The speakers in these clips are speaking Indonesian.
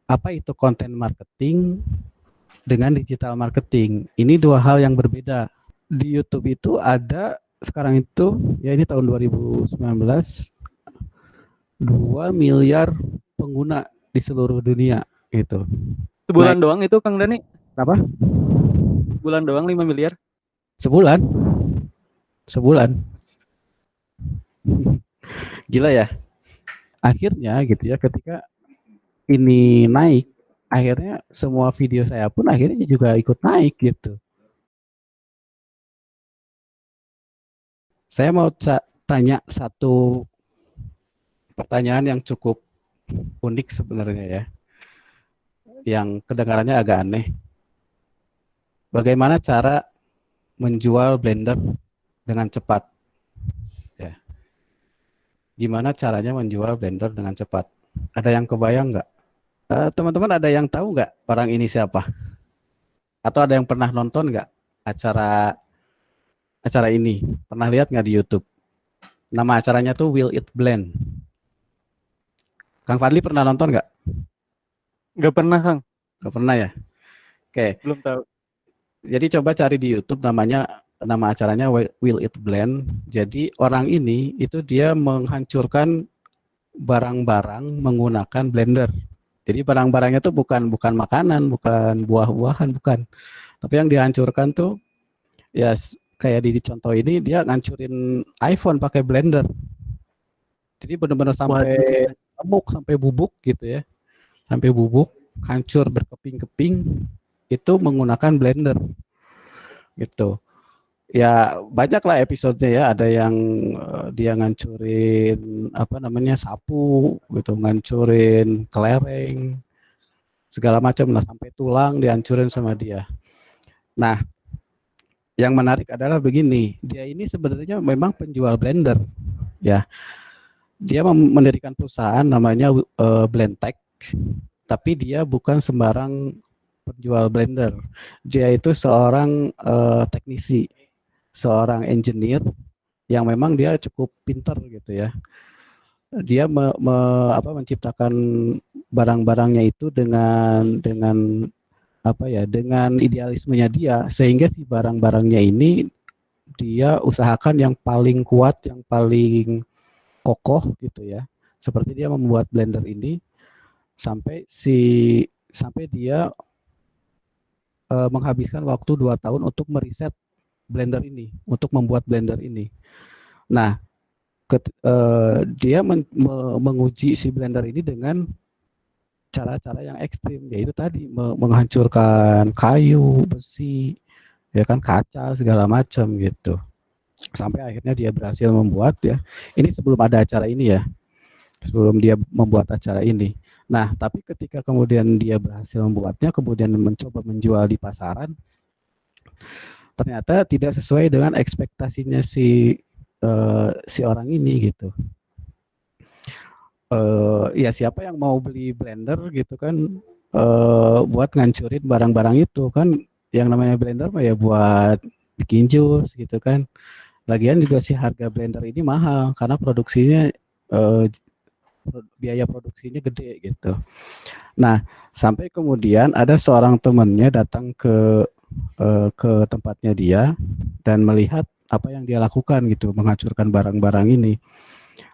apa itu content marketing dengan digital marketing. Ini dua hal yang berbeda. Di YouTube itu ada sekarang itu, ya ini tahun 2019, 2 miliar pengguna di seluruh dunia gitu. Sebulan doang itu Kang Dani? Apa? Bulan doang 5 miliar? Sebulan. Sebulan. Gila ya. Akhirnya gitu ya, ketika ini naik, akhirnya semua video saya pun akhirnya juga ikut naik gitu. Saya mau tanya satu pertanyaan yang cukup unik sebenarnya ya, yang kedengarannya agak aneh. Bagaimana cara menjual blender dengan cepat? Ya. Gimana caranya menjual blender dengan cepat? Ada yang kebayang nggak? Teman-teman ada yang tahu nggak orang ini siapa? Atau ada yang pernah nonton nggak acara acara ini? Pernah lihat nggak di YouTube? Nama acaranya tuh Will It Blend. Kang Fadli pernah nonton nggak? Nggak pernah Kang, Nggak pernah ya? Oke, belum tahu. jadi coba cari di YouTube nama acaranya Will It Blend. Jadi orang ini itu dia menghancurkan barang-barang menggunakan blender. Jadi barang-barangnya tuh bukan makanan, bukan buah-buahan, bukan. Tapi yang dihancurkan tuh ya kayak di contoh ini dia ngancurin iPhone pakai blender. Jadi benar-benar sampai Waduh, remuk, sampai bubuk gitu ya. Sampai bubuk, hancur berkeping-keping itu menggunakan blender gitu. Ya banyak lah episodenya ya, ada yang dia ngancurin apa namanya sapu gitu, ngancurin kelereng, segala macam lah sampai tulang dihancurin sama dia. Nah, yang menarik adalah begini, dia ini sebenarnya memang penjual blender ya. Dia mendirikan perusahaan namanya Blendtech, tapi dia bukan sembarang penjual blender. Dia itu seorang teknisi, seorang engineer yang memang dia cukup pinter gitu ya. Dia menciptakan barang-barangnya itu dengan idealismenya dia, sehingga si barang-barangnya ini dia usahakan yang paling kuat, yang paling kokoh gitu ya. Seperti dia membuat blender ini sampai dia menghabiskan waktu 2 tahun untuk meriset blender ini, untuk membuat blender ini. Nah, dia menguji si blender ini dengan cara-cara yang ekstrim, yaitu tadi menghancurkan kayu, besi, ya kan, kaca, segala macam gitu. Sampai akhirnya dia berhasil membuat ya. Ini sebelum ada acara ini ya, sebelum dia membuat acara ini. Nah, tapi ketika kemudian dia berhasil membuatnya, kemudian mencoba menjual di pasaran, ternyata tidak sesuai dengan ekspektasinya si orang ini gitu. Ya siapa yang mau beli blender gitu kan, buat ngancurin barang-barang itu kan, yang namanya blender mah ya buat bikin jus gitu kan. Lagian juga si harga blender ini mahal karena produksinya biaya produksinya gede gitu. Nah, sampai kemudian ada seorang temannya datang ke tempatnya dia dan melihat apa yang dia lakukan gitu, menghancurkan barang-barang ini.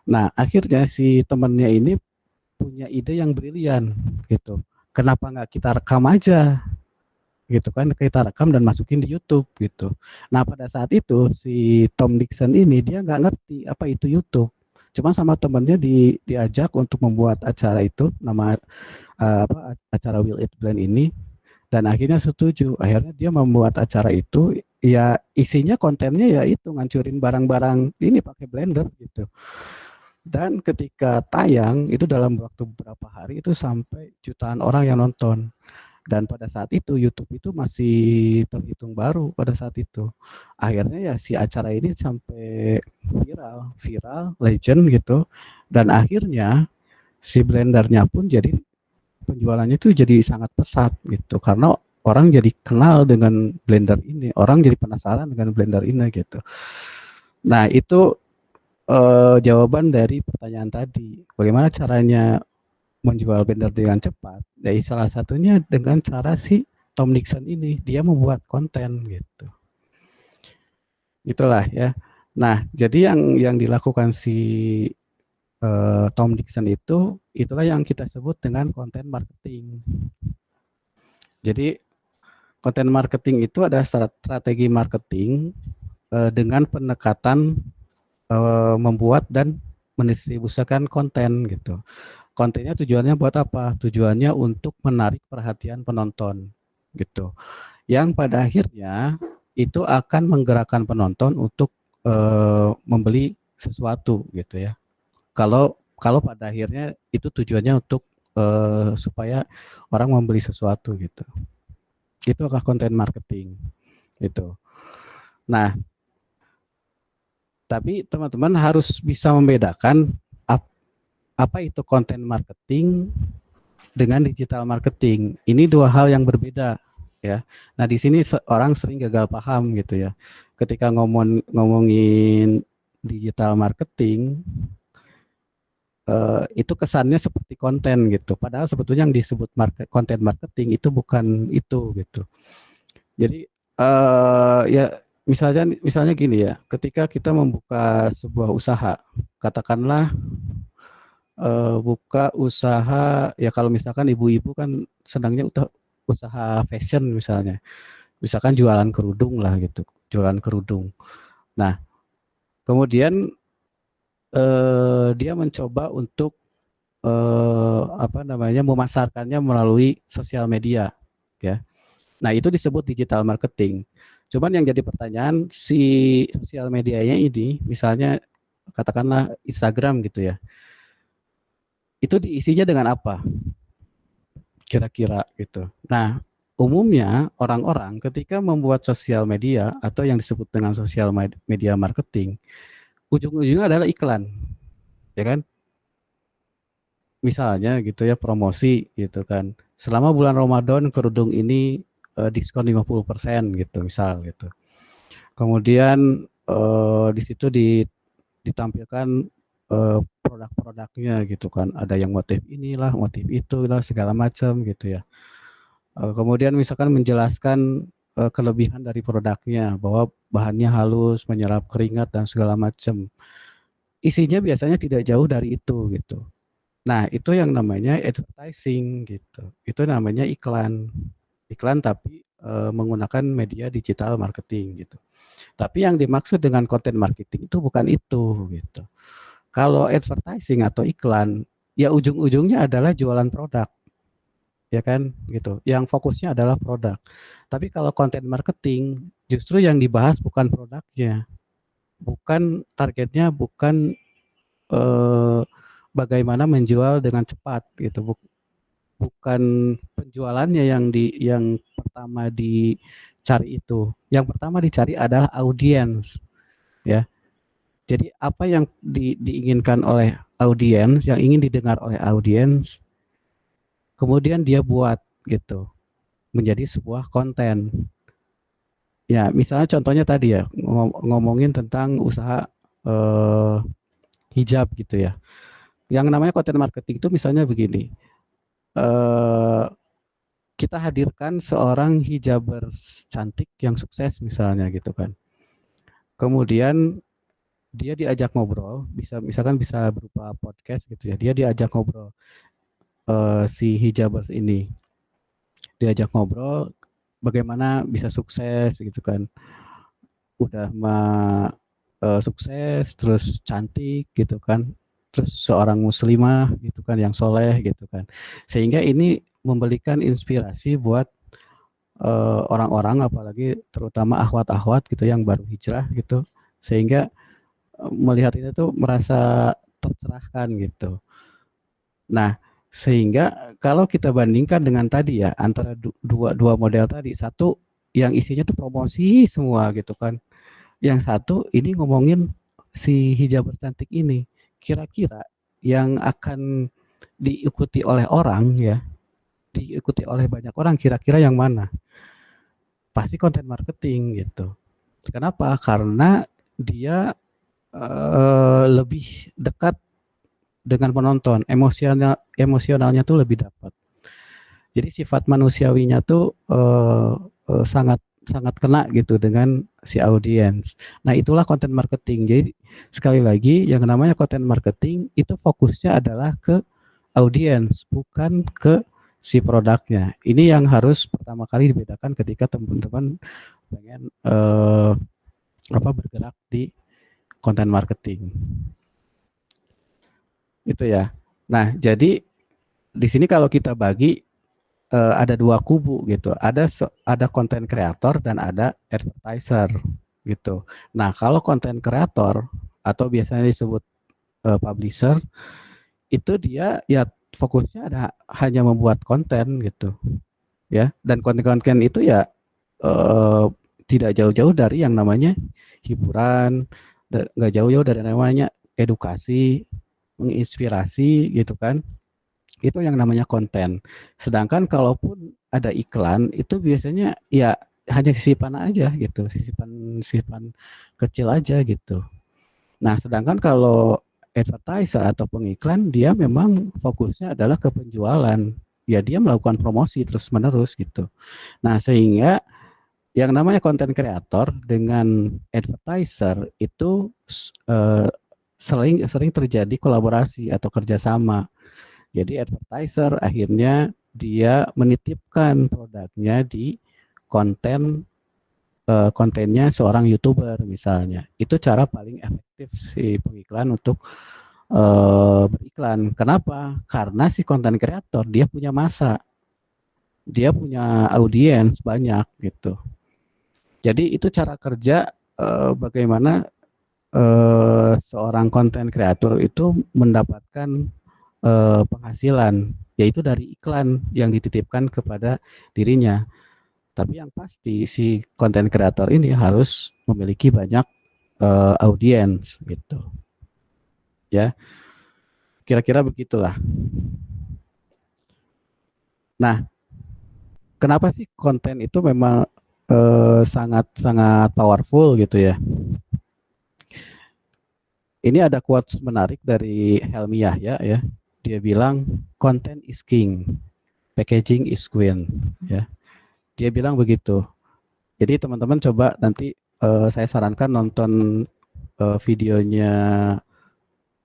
Nah, akhirnya si temannya ini punya ide yang brilian gitu. Kenapa nggak kita rekam aja gitu kan, kita rekam dan masukin di YouTube gitu. Nah, pada saat itu si Tom Dixon ini dia nggak ngerti apa itu YouTube. Cuma sama temannya diajak untuk membuat acara itu, nama acara Will It Blend ini, dan akhirnya setuju. Akhirnya dia membuat acara itu, ya isinya kontennya ya itu ngancurin barang-barang ini pakai blender gitu. Dan ketika tayang itu dalam waktu beberapa hari itu sampai jutaan orang yang nonton. Dan pada saat itu YouTube itu masih terhitung baru pada saat itu. Akhirnya ya si acara ini sampai viral, legend gitu. Dan akhirnya si blendernya pun jadi penjualannya itu jadi sangat pesat gitu. Karena orang jadi kenal dengan blender ini, orang jadi penasaran dengan blender ini gitu. Nah, itu jawaban dari pertanyaan tadi. Bagaimana caranya menjual banner dengan cepat, dari salah satunya dengan cara si Tom Dixon ini, dia membuat konten gitu. Itulah ya. Nah, jadi yang dilakukan si Tom Dixon itu, itulah yang kita sebut dengan konten marketing. Jadi konten marketing itu ada strategi marketing dengan pendekatan membuat dan mendistribusikan konten gitu. Kontennya tujuannya buat apa? Tujuannya untuk menarik perhatian penonton gitu. Yang pada akhirnya itu akan menggerakkan penonton untuk membeli sesuatu gitu ya. Kalau kalau pada akhirnya itu tujuannya untuk supaya orang membeli sesuatu gitu. Itu adalah konten marketing itu. Nah, tapi teman-teman harus bisa membedakan apa itu konten marketing dengan digital marketing. Ini dua hal yang berbeda ya. Nah, di sini orang sering gagal paham gitu ya. Ketika ngomongin digital marketing itu kesannya seperti konten gitu. Padahal sebetulnya yang disebut konten marketing itu bukan itu gitu. Jadi ya misalnya gini ya, ketika kita membuka sebuah usaha, katakanlah buka usaha ya, kalau misalkan ibu-ibu kan senangnya usaha fashion misalkan jualan kerudung lah gitu, jualan kerudung. Nah, kemudian dia mencoba untuk memasarkannya melalui sosial media ya. Nah, itu disebut digital marketing. Cuman yang jadi pertanyaan, si sosial medianya ini misalnya katakanlah Instagram gitu ya, itu diisinya dengan apa kira-kira gitu. Nah, umumnya orang-orang ketika membuat sosial media atau yang disebut dengan sosial media marketing, ujung-ujungnya adalah iklan, ya kan? Misalnya gitu ya, promosi gitu kan. Selama bulan Ramadan kerudung ini diskon 50% gitu misal gitu. Kemudian di situ ditampilkan produk-produknya gitu kan. Ada yang motif inilah, motif itulah, segala macam gitu ya. Kemudian misalkan menjelaskan kelebihan dari produknya bahwa bahannya halus, menyerap keringat dan segala macam. Isinya biasanya tidak jauh dari itu gitu. Nah, itu yang namanya advertising gitu. Itu namanya iklan. Iklan tapi menggunakan media digital marketing gitu. Tapi yang dimaksud dengan konten marketing itu bukan itu gitu. Kalau advertising atau iklan, ya ujung-ujungnya adalah jualan produk, ya kan gitu. Yang fokusnya adalah produk. Tapi kalau konten marketing, justru yang dibahas bukan produknya, bukan targetnya, bukan eh, bagaimana menjual dengan cepat gitu, bukan penjualannya yang pertama dicari itu. Yang pertama dicari adalah audiens, ya. Jadi apa yang diinginkan oleh audiens, yang ingin didengar oleh audiens, kemudian dia buat gitu menjadi sebuah konten. Ya, misalnya contohnya tadi ya, ngomongin tentang usaha eh, hijab gitu ya. Yang namanya konten marketing itu misalnya begini, eh, kita hadirkan seorang hijabers cantik yang sukses misalnya gitu kan. Kemudian dia diajak ngobrol, misalkan bisa berupa podcast gitu ya. Dia diajak ngobrol si hijabers ini, diajak ngobrol bagaimana bisa sukses gitu kan. Udah sukses terus cantik gitu kan. Terus seorang muslimah gitu kan yang soleh gitu kan. Sehingga ini memberikan inspirasi buat orang-orang apalagi terutama akhwat-akhwat gitu yang baru hijrah gitu, sehingga melihat itu tuh merasa tercerahkan gitu. Nah, sehingga kalau kita bandingkan dengan tadi ya antara dua model tadi, satu yang isinya tuh promosi semua gitu kan, yang satu ini ngomongin si hijab cantik ini, kira-kira yang akan diikuti oleh orang ya, diikuti oleh banyak orang, kira-kira yang mana? Pasti konten marketing gitu. Kenapa? Karena dia lebih dekat dengan penonton, emosionalnya tuh lebih dapat. Jadi sifat manusiawinya tuh sangat sangat kena gitu dengan si audiens. Nah, itulah konten marketing. Jadi sekali lagi yang namanya konten marketing itu fokusnya adalah ke audiens, bukan ke si produknya. Ini yang harus pertama kali dibedakan ketika teman-teman pengen bergerak di konten marketing. Itu ya. Nah, jadi di sini kalau kita bagi ada dua kubu gitu. Ada konten kreator dan ada advertiser gitu. Nah, kalau konten kreator atau biasanya disebut publisher itu dia ya fokusnya hanya membuat konten gitu ya. Dan konten-konten itu ya eh, tidak jauh-jauh dari yang namanya hiburan, nggak jauh-jauh dari namanya edukasi, menginspirasi gitu kan. Itu yang namanya konten. Sedangkan kalaupun ada iklan itu biasanya ya hanya sisipan aja gitu, sisipan kecil aja gitu. Nah, sedangkan kalau advertiser atau pengiklan dia memang fokusnya adalah ke penjualan. Ya dia melakukan promosi terus-menerus gitu. Nah, sehingga yang namanya konten kreator dengan advertiser itu eh, sering sering terjadi kolaborasi atau kerjasama. Jadi advertiser akhirnya dia menitipkan produknya di kontennya seorang YouTuber misalnya. Itu cara paling efektif si pengiklan untuk beriklan. Kenapa? Karena si konten kreator dia punya masa, dia punya audiens banyak gitu. Jadi itu cara kerja bagaimana seorang konten kreator itu mendapatkan penghasilan, yaitu dari iklan yang dititipkan kepada dirinya. Tapi yang pasti si konten kreator ini harus memiliki banyak audiens gitu. Ya, kira-kira begitulah. Nah, kenapa sih konten itu memang sangat-sangat powerful gitu ya? Ini ada quotes menarik dari Helmi Yahya ya. Dia bilang content is king, packaging is queen ya. Dia bilang begitu. Jadi teman-teman coba nanti saya sarankan nonton videonya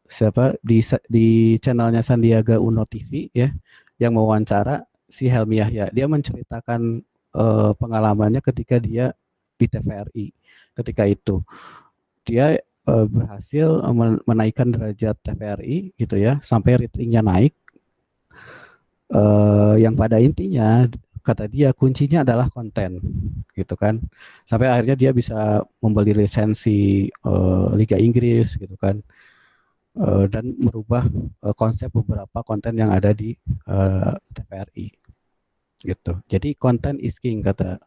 siapa di channelnya Sandiaga Uno TV ya, yang mewawancara si Helmi Yahya. Dia menceritakan pengalamannya ketika dia di TVRI. Ketika itu dia berhasil menaikkan derajat TVRI gitu ya, sampai ratingnya naik. Yang pada intinya kata dia kuncinya adalah konten gitu kan, sampai akhirnya dia bisa membeli lisensi Liga Inggris gitu kan, dan merubah konsep beberapa konten yang ada di TVRI gitu. Jadi konten is king kata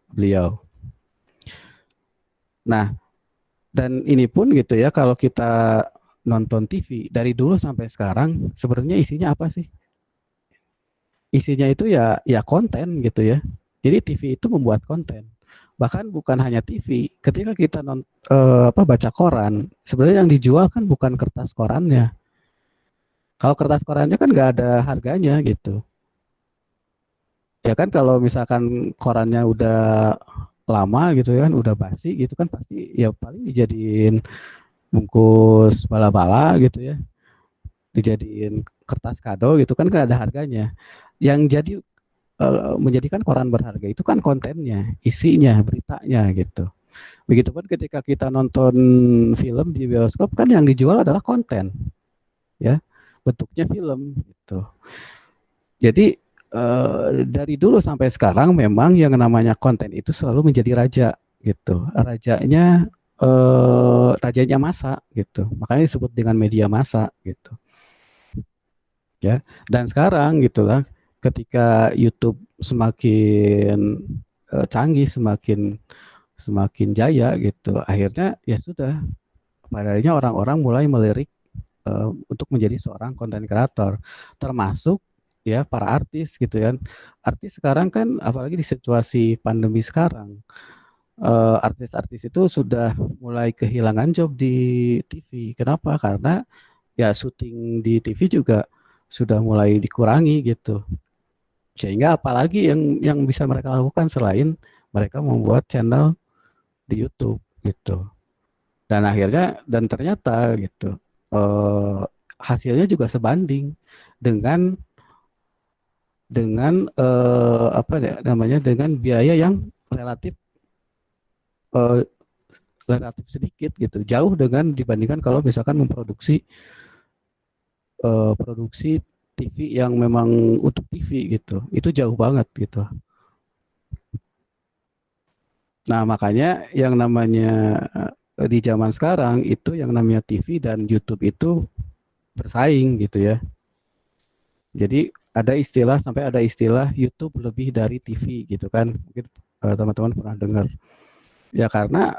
beliau. Nah, dan ini pun gitu ya, kalau kita nonton TV dari dulu sampai sekarang sebenarnya isinya apa sih? Isinya itu ya konten gitu ya. Jadi TV itu membuat konten. Bahkan bukan hanya TV, ketika kita baca koran, sebenarnya yang dijual kan bukan kertas korannya. Kalau kertas korannya kan nggak ada harganya gitu. Ya kan kalau misalkan korannya udah lama gitu kan, udah basi gitu kan pasti ya paling dijadiin bungkus bala-bala gitu ya. Dijadiin kertas kado gitu kan ada harganya. Yang jadi menjadikan koran berharga itu kan kontennya, isinya, beritanya gitu. Begitupun ketika kita nonton film di bioskop kan yang dijual adalah konten, ya, bentuknya film gitu. Jadi dari dulu sampai sekarang memang yang namanya konten itu selalu menjadi raja gitu. Rajanya massa gitu. Makanya disebut dengan media massa gitu. Ya. Dan sekarang gitulah ketika YouTube semakin canggih, semakin semakin jaya gitu. Akhirnya ya sudah, pada akhirnya orang-orang mulai melirik untuk menjadi seorang konten kreator, termasuk ya para artis gitu kan. Artis sekarang kan apalagi di situasi pandemi sekarang, artis-artis itu sudah mulai kehilangan job di TV. Kenapa? Karena ya syuting di TV juga sudah mulai dikurangi gitu. Sehingga apalagi yang bisa mereka lakukan selain mereka membuat channel di YouTube gitu. Dan ternyata gitu eh, hasilnya juga sebanding dengan apa ya namanya dengan biaya yang relatif eh, relatif sedikit gitu. Jauh dengan dibandingkan kalau misalkan memproduksi produksi TV yang memang untuk TV gitu. Itu jauh banget gitu. Nah, makanya yang namanya di zaman sekarang itu yang namanya TV dan YouTube itu bersaing gitu ya. Jadi ada istilah YouTube lebih dari TV gitu kan. Mungkin teman-teman pernah dengar. Ya karena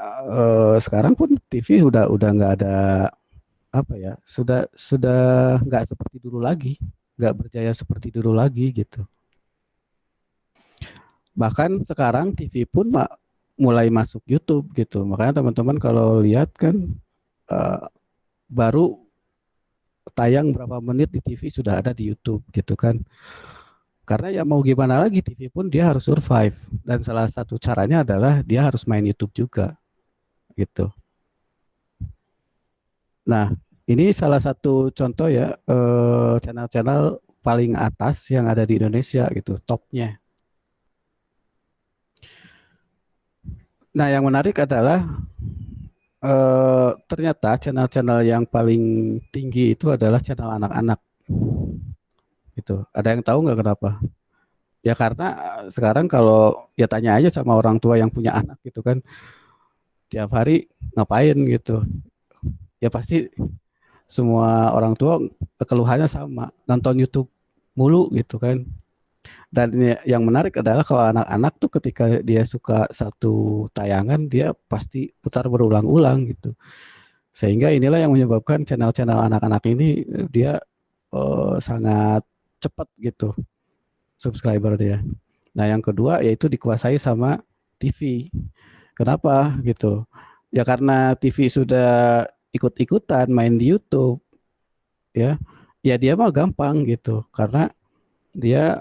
sekarang pun TV udah nggak ada apa ya, sudah nggak seperti dulu lagi, nggak berjaya seperti dulu lagi gitu. Bahkan sekarang TV pun mulai masuk YouTube gitu. Makanya teman-teman kalau lihat kan eh, baru tayang berapa menit di TV sudah ada di YouTube gitu kan. Karena ya mau gimana lagi TV pun dia harus survive dan salah satu caranya adalah dia harus main YouTube juga gitu. Nah, ini salah satu contoh ya channel-channel paling atas yang ada di Indonesia gitu, topnya. Nah, yang menarik adalah ternyata channel-channel yang paling tinggi itu adalah channel anak-anak gitu. Ada yang tahu nggak kenapa? Ya karena sekarang kalau ya tanya aja sama orang tua yang punya anak gitu kan, tiap hari ngapain gitu. Ya pasti semua orang tua keluhannya sama, nonton YouTube mulu gitu kan. Dan yang menarik adalah kalau anak-anak tuh ketika dia suka satu tayangan, dia pasti putar berulang-ulang gitu. Sehingga inilah yang menyebabkan channel-channel anak-anak ini dia sangat cepat gitu subscriber dia. Nah, yang kedua yaitu dikuasai sama TV. Kenapa gitu? Ya karena TV sudah ikut-ikutan main di YouTube ya. Ya dia mah gampang gitu karena dia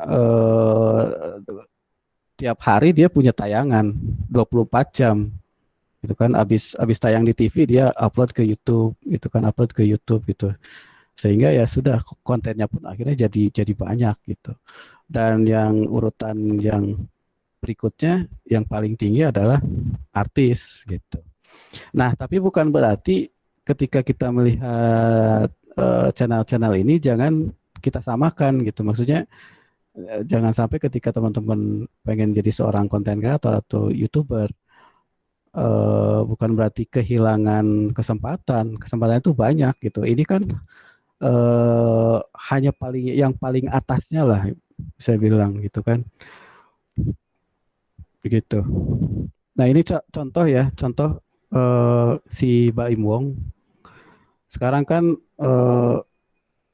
tiap hari dia punya tayangan 24 jam gitu kan, habis tayang di TV dia upload ke YouTube gitu kan, upload ke YouTube gitu, sehingga ya sudah kontennya pun akhirnya jadi banyak gitu. Dan yang urutan yang berikutnya yang paling tinggi adalah artis gitu. Nah, tapi bukan berarti ketika kita melihat channel-channel ini jangan kita samakan gitu. Maksudnya jangan sampai ketika teman-teman pengen jadi seorang konten kreator atau YouTuber bukan berarti kehilangan kesempatan. Kesempatan itu banyak gitu. Ini kan hanya yang paling atasnya lah saya bilang gitu kan. Begitu. Nah, ini contoh ya, contoh si Baim Wong. Sekarang kan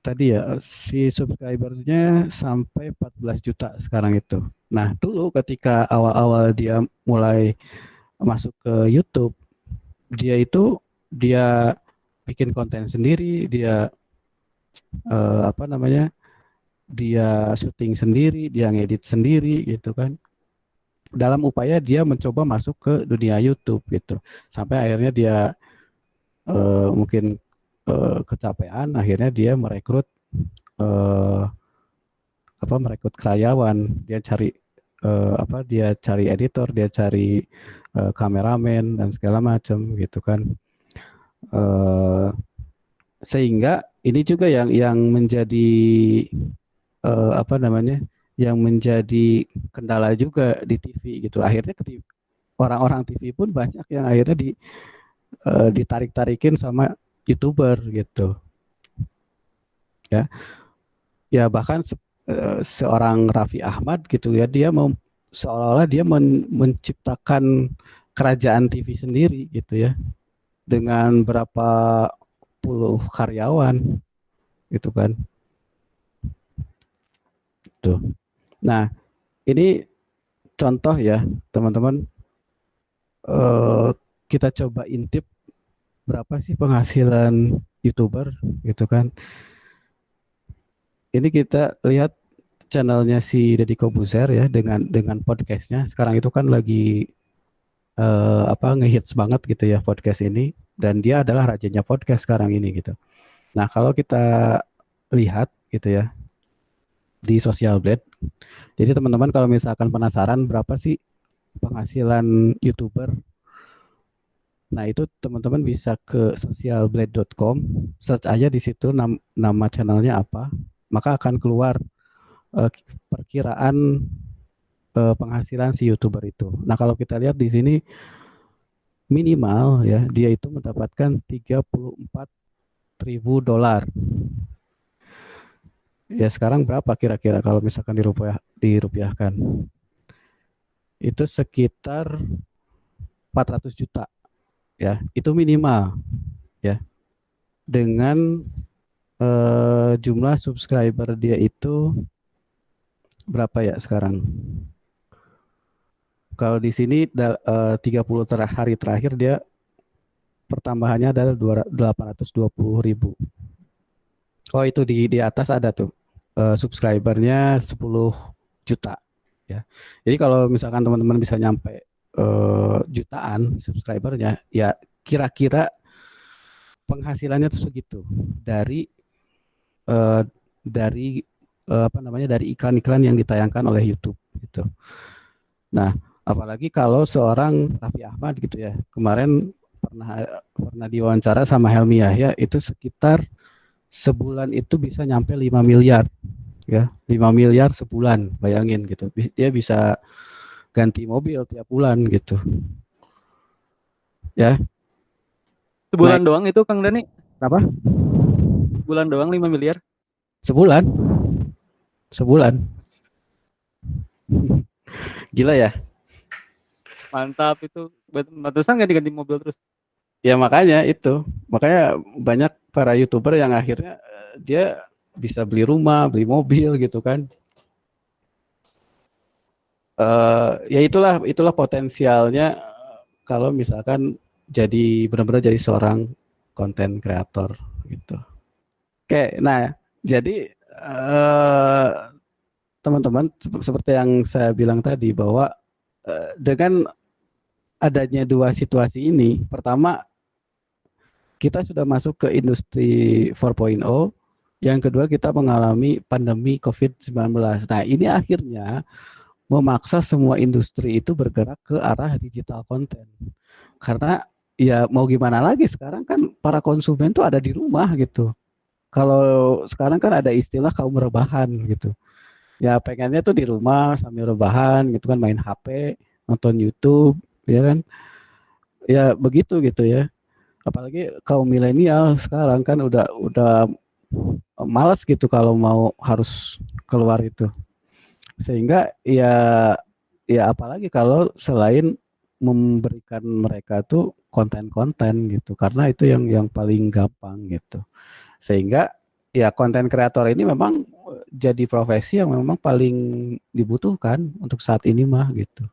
tadi ya si subscribernya sampai 14 juta sekarang itu. Nah, dulu ketika awal-awal dia mulai masuk ke YouTube, dia bikin konten sendiri, dia apa namanya? Dia syuting sendiri, dia ngedit sendiri gitu kan. Dalam upaya dia mencoba masuk ke dunia YouTube gitu. Sampai akhirnya dia mungkin kecapean, akhirnya dia eh, merekrut karyawan, dia cari editor, dia cari kameramen dan segala macam gitu kan. Eh, Sehingga ini juga yang menjadi apa namanya? Yang menjadi kendala juga di TV gitu. Akhirnya orang-orang TV pun banyak yang akhirnya ditarik-tarikin sama YouTuber gitu. Ya. Ya bahkan seorang Raffi Ahmad gitu ya, dia mau seolah-olah dia menciptakan kerajaan TV sendiri gitu ya, dengan berapa puluh karyawan gitu kan. Tuh. Nah, ini contoh ya, teman-teman, eh, kita coba intip berapa sih penghasilan YouTuber gitu kan. Ini kita lihat channelnya si Deddy Kobuzer ya dengan podcastnya. Sekarang itu kan lagi ngehits banget gitu ya podcast ini, dan dia adalah rajanya podcast sekarang ini gitu. Nah, kalau kita lihat gitu ya di Social Blade. Jadi teman-teman kalau misalkan penasaran berapa sih penghasilan YouTuber, nah itu teman-teman bisa ke socialblade.com, search aja di situ nama channelnya apa, maka akan keluar eh, perkiraan penghasilan si YouTuber itu. Nah, kalau kita lihat di sini minimal ya dia itu mendapatkan 34.000 dolar. Ya sekarang berapa kira-kira kalau misalkan dirupiahkan? Itu sekitar 400 juta ya. Itu minimal ya. Dengan jumlah subscriber dia itu berapa ya sekarang? Kalau di sini 30 hari terakhir dia pertambahannya adalah 820.000. Oh itu di atas ada tuh subscribernya 10 juta ya. Jadi kalau misalkan teman-teman bisa nyampe jutaan subscribernya, ya kira-kira penghasilannya tuh segitu dari eh, dari iklan-iklan yang ditayangkan oleh YouTube gitu. Nah, apalagi kalau seorang Raffi Ahmad gitu ya, kemarin pernah diwawancara sama Helmi Yahya, itu sekitar sebulan itu bisa nyampe 5 miliar ya, 5 miliar sebulan, bayangin gitu. Dia bisa ganti mobil tiap bulan gitu ya. Nah, Sebulan doang itu Kang Dani. apa? Sebulan doang 5 miliar. Sebulan, sebulan. Gila ya. Mantap itu. Pantesan nggak diganti mobil terus. Ya makanya banyak para YouTuber yang akhirnya dia bisa beli rumah, beli mobil gitu kan. Ya itulah potensialnya kalau misalkan jadi benar-benar jadi seorang konten kreator gitu. Oke, nah jadi teman-teman seperti yang saya bilang tadi bahwa dengan adanya dua situasi ini, pertama kita sudah masuk ke industri 4.0, yang kedua kita mengalami pandemi COVID-19. Nah, ini akhirnya memaksa semua industri itu bergerak ke arah digital content. Karena ya mau gimana lagi, sekarang kan para konsumen tuh ada di rumah gitu. Kalau sekarang kan ada istilah kaum rebahan gitu. Ya pengennya tuh di rumah sambil rebahan gitu kan, main HP, nonton YouTube, ya kan. Ya begitu gitu ya. Apalagi kaum milenial sekarang kan udah malas gitu kalau mau harus keluar itu. Sehingga ya apalagi kalau selain memberikan mereka tuh konten-konten gitu, karena itu yang paling gampang gitu. Sehingga ya konten kreator ini memang jadi profesi yang memang paling dibutuhkan untuk saat ini mah gitu.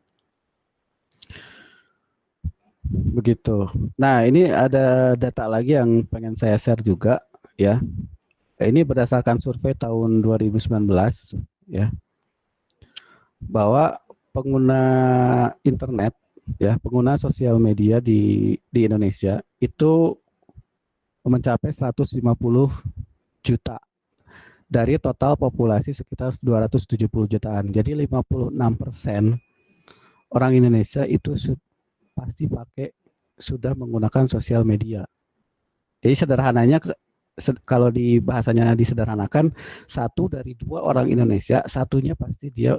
Begitu. Nah, ini ada data lagi yang pengen saya share juga ya. Ini berdasarkan survei tahun 2019 ya, bahwa pengguna internet ya, pengguna sosial media di Indonesia itu mencapai 150 juta dari total populasi sekitar 270 jutaan. Jadi 56% orang Indonesia itu pasti sudah menggunakan sosial media. Jadi sederhananya kalau di bahasanya disederhanakan, 1 dari 2 orang Indonesia, satunya pasti dia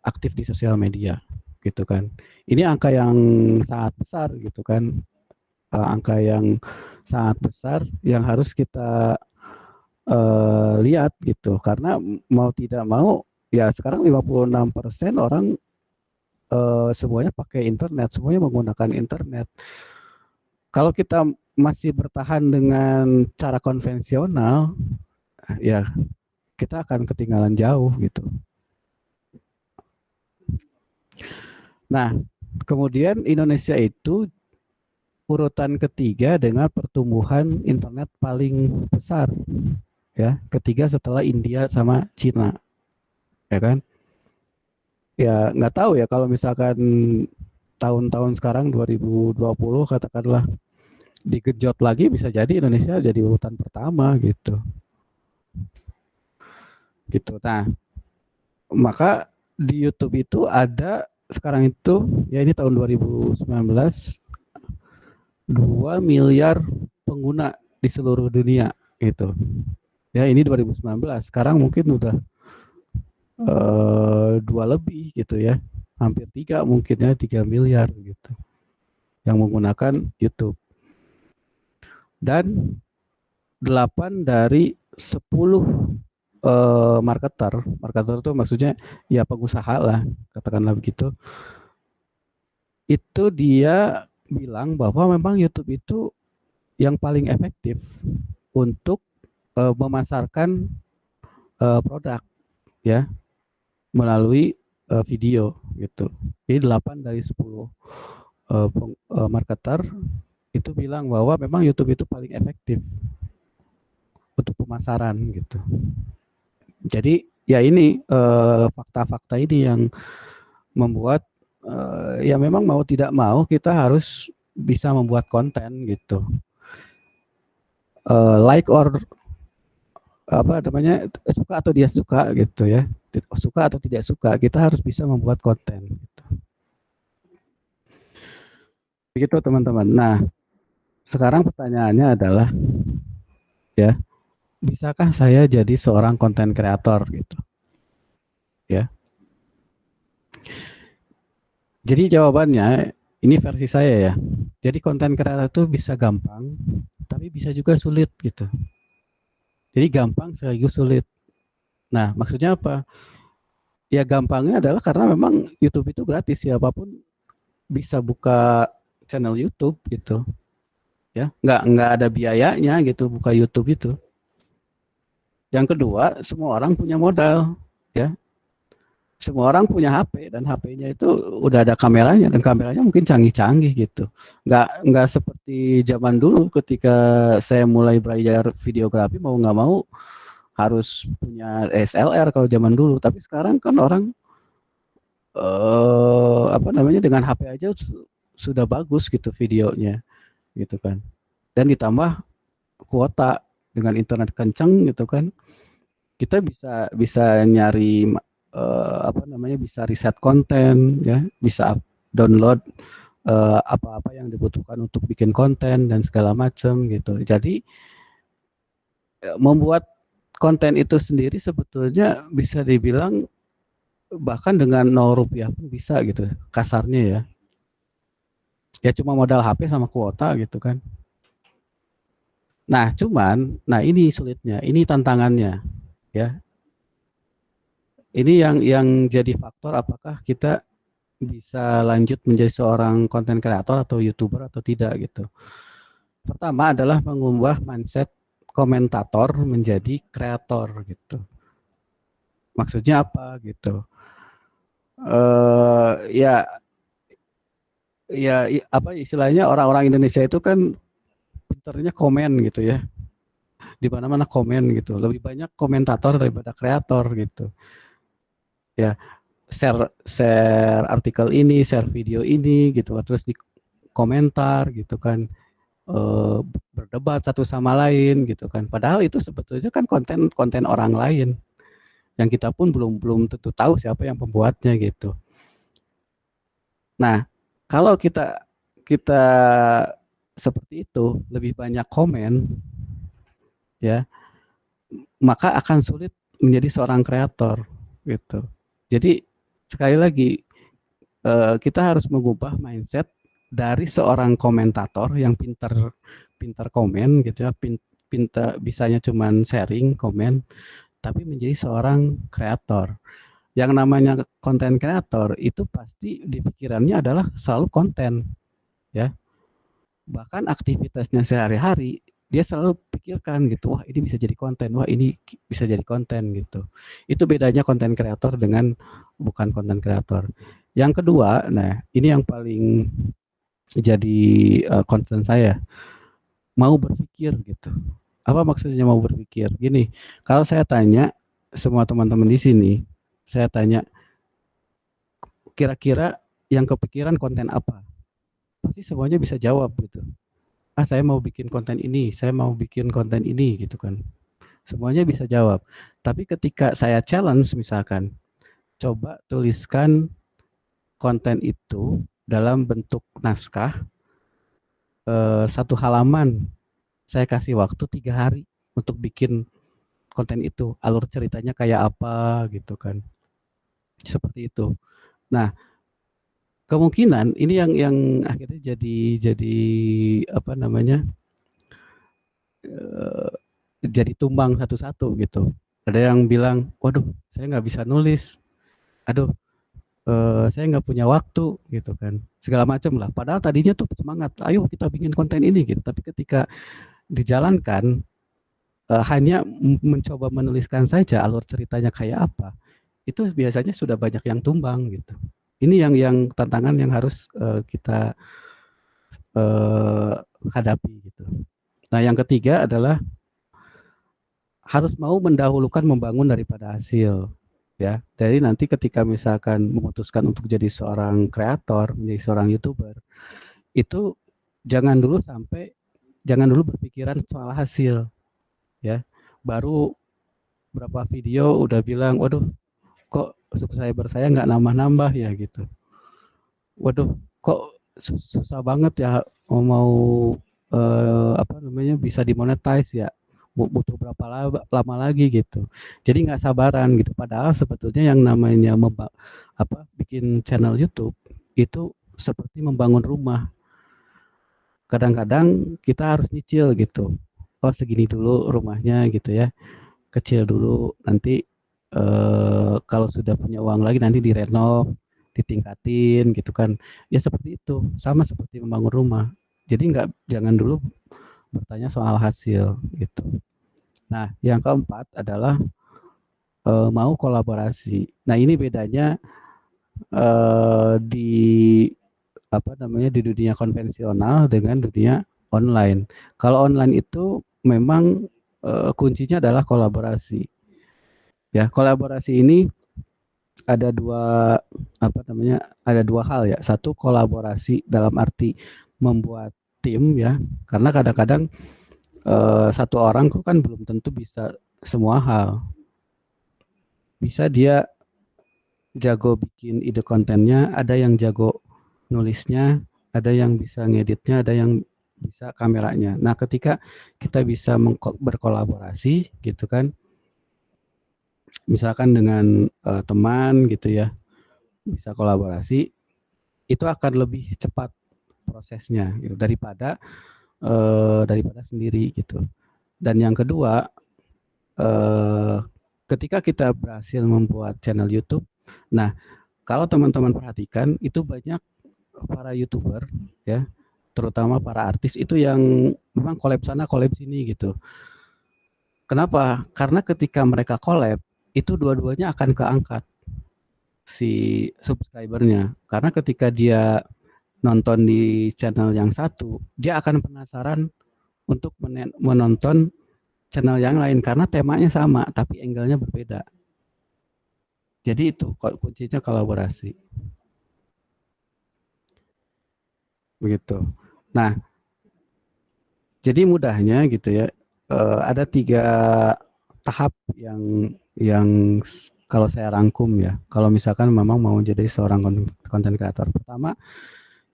aktif di sosial media gitu kan. Ini angka yang sangat besar gitu kan. Angka yang sangat besar yang harus kita lihat gitu, karena mau tidak mau ya sekarang 56% orang semuanya pakai internet, semuanya menggunakan internet. Kalau kita masih bertahan dengan cara konvensional, ya kita akan ketinggalan jauh gitu. Nah, kemudian Indonesia itu urutan ketiga dengan pertumbuhan internet paling besar, ya, ketiga setelah India sama Cina, ya kan? Ya nggak tahu ya kalau misalkan tahun-tahun sekarang 2020 katakanlah digejot lagi, bisa jadi Indonesia jadi urutan pertama gitu. Gitu. Nah, maka di YouTube itu ada sekarang itu, ya ini tahun 2019, 2 miliar pengguna di seluruh dunia gitu. Ya ini 2019, sekarang mungkin udah 2 lebih gitu ya. Hampir 3 mungkin ya, 3 miliar gitu yang menggunakan YouTube. Dan 8 dari 10 marketer itu maksudnya ya pengusaha lah, katakanlah begitu. Itu dia bilang bahwa memang YouTube itu yang paling efektif untuk memasarkan produk ya melalui video gitu. Jadi 8 dari 10 marketer itu bilang bahwa memang YouTube itu paling efektif untuk pemasaran gitu. Jadi ya ini fakta-fakta ini yang membuat ya memang mau tidak mau kita harus bisa membuat konten gitu. Like or apa namanya, suka atau dia suka gitu ya, suka atau tidak suka, kita harus bisa membuat konten gitu. Begitu teman-teman. Nah, sekarang pertanyaannya adalah ya, bisakah saya jadi seorang konten kreator gitu ya? Jadi jawabannya ini versi saya ya. Jadi konten kreator itu bisa gampang, tapi bisa juga sulit gitu. Jadi gampang sekaligus sulit. Nah, maksudnya apa? Ya gampangnya adalah karena memang YouTube itu gratis, siapapun bisa buka channel YouTube gitu. Ya, nggak ada biayanya gitu buka YouTube itu. Yang kedua, semua orang punya modal, ya. Semua orang punya HP dan HP-nya itu udah ada kameranya dan kameranya mungkin canggih-canggih gitu. Nggak seperti zaman dulu ketika saya mulai belajar videografi, mau nggak mau harus punya SLR kalau zaman dulu. Tapi sekarang kan orang apa namanya, dengan HP aja sudah bagus gitu videonya gitu kan. Dan ditambah kuota dengan internet kencang gitu kan, kita bisa bisa nyari apa namanya, bisa riset konten ya, bisa download apa-apa yang dibutuhkan untuk bikin konten dan segala macam gitu. Jadi membuat konten itu sendiri sebetulnya bisa dibilang bahkan dengan 0 rupiah pun bisa gitu kasarnya ya. Ya cuma modal HP sama kuota gitu kan. Nah cuman, nah ini sulitnya, ini tantangannya ya. Ini yang jadi faktor apakah kita bisa lanjut menjadi seorang konten kreator atau YouTuber atau tidak gitu. Pertama adalah mengubah mindset komentator menjadi kreator gitu. Maksudnya apa gitu? Ya ya apa istilahnya, orang-orang Indonesia itu kan pinternya komen gitu ya. Di mana-mana komen gitu. Lebih banyak komentator daripada kreator gitu. Ya, share artikel ini, share video ini gitu, terus di komentar gitu kan, berdebat satu sama lain gitu kan. Padahal itu sebetulnya kan konten orang lain yang kita pun belum tentu tahu siapa yang pembuatnya gitu. Nah, kalau kita kita seperti itu, lebih banyak komen ya, maka akan sulit menjadi seorang kreator gitu. Jadi sekali lagi kita harus mengubah mindset dari seorang komentator yang pintar komen gitu ya, pintar bisanya cuman sharing komen, tapi menjadi seorang kreator. Yang namanya konten kreator itu pasti di pikirannya adalah selalu konten ya. Bahkan aktivitasnya sehari-hari dia selalu pikirkan gitu, wah ini bisa jadi konten, wah ini bisa jadi konten gitu. Itu bedanya konten kreator dengan bukan konten kreator. Yang kedua, nah ini yang paling jadi concern saya, mau berpikir gitu. Apa maksudnya mau berpikir? Gini, kalau saya tanya semua teman-teman di sini, saya tanya kira-kira yang kepikiran konten apa? Pasti semuanya bisa jawab gitu. Ah, saya mau bikin konten ini, saya mau bikin konten ini gitu kan. Semuanya bisa jawab. Tapi ketika saya challenge misalkan, coba tuliskan konten itu dalam bentuk naskah, 1 halaman. Saya kasih waktu 3 hari untuk bikin konten itu. Alur ceritanya kayak apa gitu kan. Seperti itu. Nah, kemungkinan ini yang akhirnya jadi apa namanya, jadi tumbang satu-satu gitu. Ada yang bilang, waduh, saya nggak bisa nulis. Aduh, saya nggak punya waktu gitu kan. Segala macam lah. Padahal tadinya tuh semangat, ayo kita bikin konten ini gitu. Tapi ketika dijalankan, hanya mencoba menuliskan saja alur ceritanya kayak apa, itu biasanya sudah banyak yang tumbang gitu. Ini yang tantangan yang harus kita hadapi gitu. Nah, yang ketiga adalah harus mau mendahulukan membangun daripada hasil ya. Jadi nanti ketika misalkan memutuskan untuk jadi seorang kreator, menjadi seorang YouTuber, itu jangan dulu berpikiran soal hasil ya. Baru berapa video udah bilang, waduh, kok subscriber saya nggak nambah-nambah ya gitu. Waduh, kok susah banget ya mau apa namanya bisa dimonetize ya. Butuh berapa lama lagi gitu. Jadi nggak sabaran gitu. Padahal sebetulnya yang namanya bikin channel YouTube itu seperti membangun rumah. Kadang-kadang kita harus nyicil gitu. Oh, segini dulu rumahnya gitu ya. Kecil dulu, nanti kalau sudah punya uang lagi nanti direnov, ditingkatin gitu kan. Ya seperti itu, sama seperti membangun rumah. Jadi jangan dulu bertanya soal hasil gitu. Nah, yang keempat adalah mau kolaborasi. Nah, ini bedanya di apa namanya di dunia konvensional dengan dunia online. Kalau online itu memang kuncinya adalah kolaborasi. Ya, kolaborasi ini ada ada dua hal ya. Satu, kolaborasi dalam arti membuat tim ya, karena kadang-kadang satu orang kan belum tentu bisa semua hal. Bisa dia jago bikin ide kontennya, ada yang jago nulisnya, ada yang bisa ngeditnya, ada yang bisa kameranya. Nah, ketika kita bisa berkolaborasi gitu kan, misalkan dengan teman gitu ya, bisa kolaborasi, itu akan lebih cepat prosesnya gitu daripada sendiri gitu. Dan yang kedua, ketika kita berhasil membuat channel YouTube, nah kalau teman-teman perhatikan itu banyak para YouTuber ya, terutama para artis itu yang memang collab sana collab sini gitu. Kenapa? Karena ketika mereka collab itu dua-duanya akan keangkat si subscribernya. Karena ketika dia nonton di channel yang satu, dia akan penasaran untuk menonton channel yang lain karena temanya sama tapi angle-nya berbeda. Jadi itu kuncinya kolaborasi. Begitu. Nah, jadi mudahnya gitu ya, ada 3 tahap yang kalau saya rangkum ya, kalau misalkan memang mau jadi seorang konten kreator. Pertama,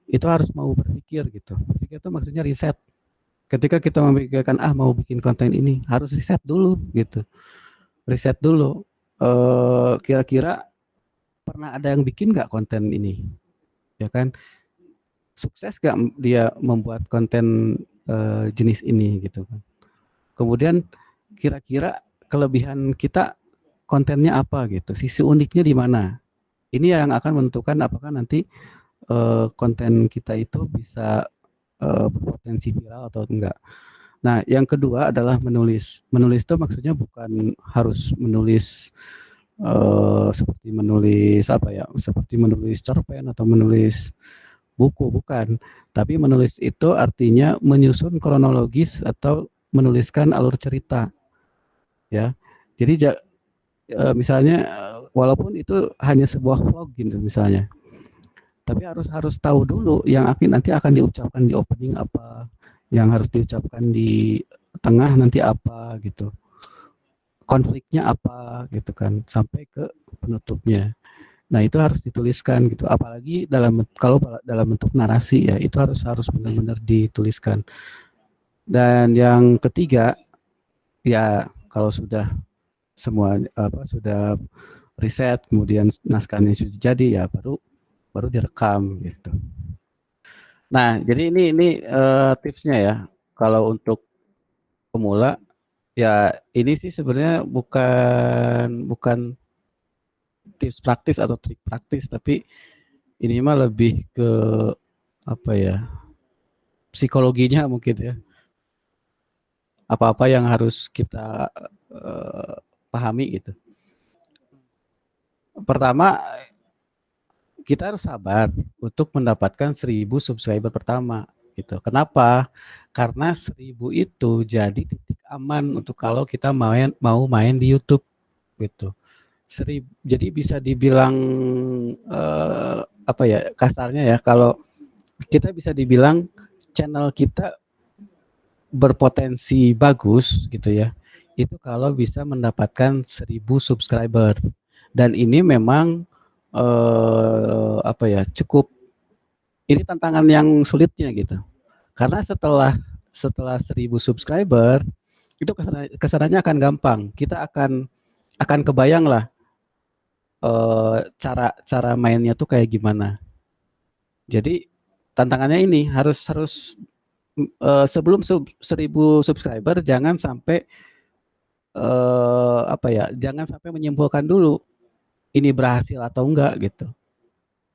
itu harus mau berpikir gitu. Berpikir itu maksudnya riset. Ketika kita memikirkan mau bikin konten ini, harus riset dulu gitu. Riset dulu. Kira-kira pernah ada yang bikin nggak konten ini? Ya kan? Sukses gak dia membuat konten jenis ini gitu kan. Kemudian kira-kira kelebihan kita kontennya apa gitu, sisi uniknya di mana. Ini yang akan menentukan apakah nanti konten kita itu bisa berpotensi viral atau enggak. Nah, yang kedua adalah menulis. Menulis itu maksudnya bukan harus menulis seperti menulis cerpen atau menulis buku, bukan. Tapi menulis itu artinya menyusun kronologis atau menuliskan alur cerita, ya. Jadi misalnya walaupun itu hanya sebuah vlog gitu misalnya, tapi harus harus tahu dulu yang nanti akan diucapkan di opening apa, yang harus diucapkan di tengah nanti apa gitu, konfliknya apa gitu kan, sampai ke penutupnya. Nah, itu harus dituliskan gitu. Apalagi kalau dalam bentuk narasi ya, itu harus harus benar-benar dituliskan. Dan yang ketiga, ya kalau sudah semua sudah riset, kemudian naskahnya sudah jadi, ya baru baru direkam gitu. Nah, jadi ini tipsnya ya. Kalau untuk pemula, ya ini sih sebenarnya bukan bukan tips praktis atau trik praktis, tapi ini mah lebih ke apa ya, psikologinya mungkin ya. Apa-apa yang harus kita pahami gitu. Pertama, kita harus sabar untuk mendapatkan 1.000 subscriber pertama gitu. Kenapa? Karena 1.000 itu jadi titik aman untuk kalau kita mau main di YouTube gitu. Jadi bisa dibilang apa ya, kasarnya ya, kalau kita bisa dibilang channel kita berpotensi bagus gitu ya, itu kalau bisa mendapatkan 1.000 subscriber. Dan ini memang apa ya, cukup, ini tantangan yang sulitnya gitu. Karena setelah 1.000 subscriber itu kesananya akan gampang. Kita akan kebayang lah cara cara mainnya tuh kayak gimana. Jadi tantangannya ini harus harus sebelum 1.000 subscriber jangan sampai apa ya, jangan sampai menyimpulkan dulu ini berhasil atau enggak gitu.